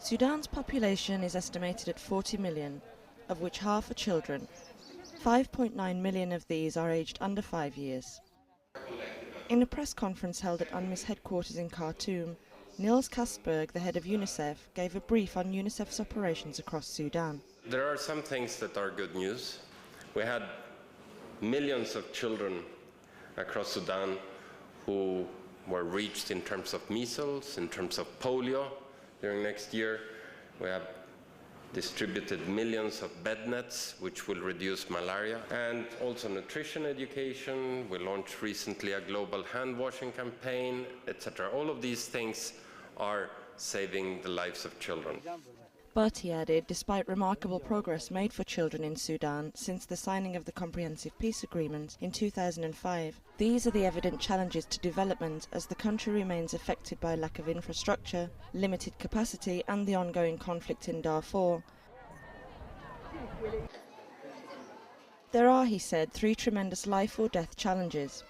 Sudan's population is estimated at 40 million, of which half are children. 5.9 million of these are aged under 5 years. In a press conference held at UNMIS headquarters in Khartoum, Nils Kastberg, the head of UNICEF, gave a brief on UNICEF's operations across Sudan. There are some things that are good news. We had millions of children across Sudan who were reached in terms of measles, in terms of polio during next year. We have distributed millions of bed nets, which will reduce malaria, and also nutrition education. We launched recently a global hand washing campaign, etc. All of these things are saving the lives of children. But, he added, despite remarkable progress made for children in Sudan since the signing of the Comprehensive Peace Agreement in 2005, these are the evident challenges to development as the country remains affected by lack of infrastructure, limited capacity and the ongoing conflict in Darfur. There are, he said, three tremendous life or death challenges.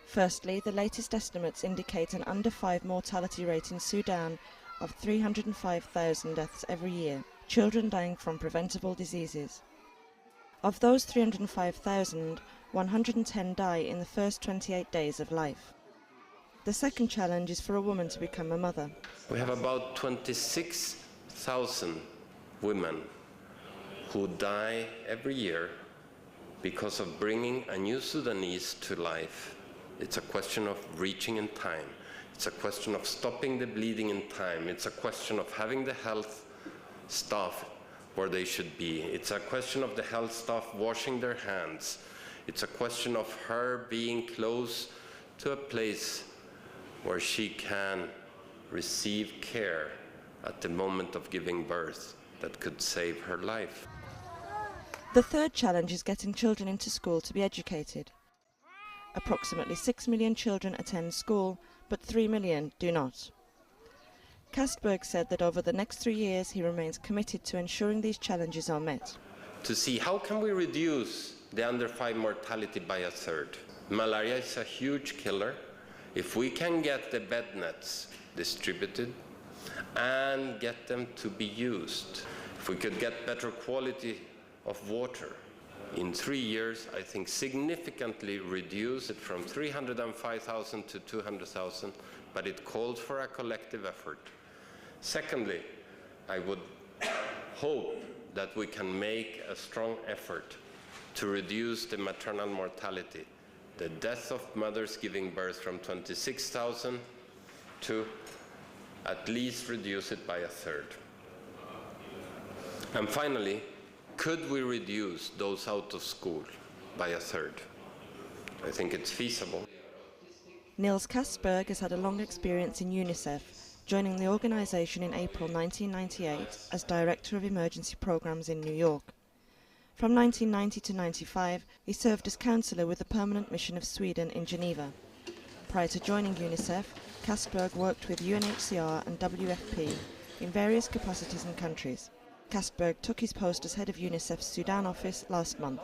Firstly, the latest estimates indicate an under 5 mortality rate in Sudan of 305,000 deaths every year, children dying from preventable diseases. Of those 305,000, 110 die in the first 28 days of life. The second challenge is for a woman to become a mother. We have about 26,000 women who die every year because of bringing a new Sudanese to life. It's a question of reaching in time. It's a question of stopping the bleeding in time. It's a question of having the health staff where they should be. It's a question of the health staff washing their hands. It's a question of her being close to a place where she can receive care at the moment of giving birth that could save her life. The third challenge is getting children into school to be educated. Approximately 6 million children attend school, but 3 million do not. Kastberg said that over the next 3 years he remains committed to ensuring these challenges are met. To see how can we reduce the under 5 mortality by a third. Malaria is a huge killer. If we can get the bed nets distributed and get them to be used, if we could get better quality of water, in 3 years, I think significantly reduce it from 305,000 to 200,000, but it calls for a collective effort. Secondly, I would hope that we can make a strong effort to reduce the maternal mortality, the death of mothers giving birth, from 26,000 to at least reduce it by a third. And finally, could we reduce those out of school by a third? I think it's feasible. Nils Kastberg has had a long experience in UNICEF, joining the organisation in April 1998 as Director of Emergency Programmes in New York. From 1990 to 1995, he served as counsellor with the Permanent Mission of Sweden in Geneva. Prior to joining UNICEF, Kastberg worked with UNHCR and WFP in various capacities and countries. Kastberg took his post as head of UNICEF's Sudan office last month.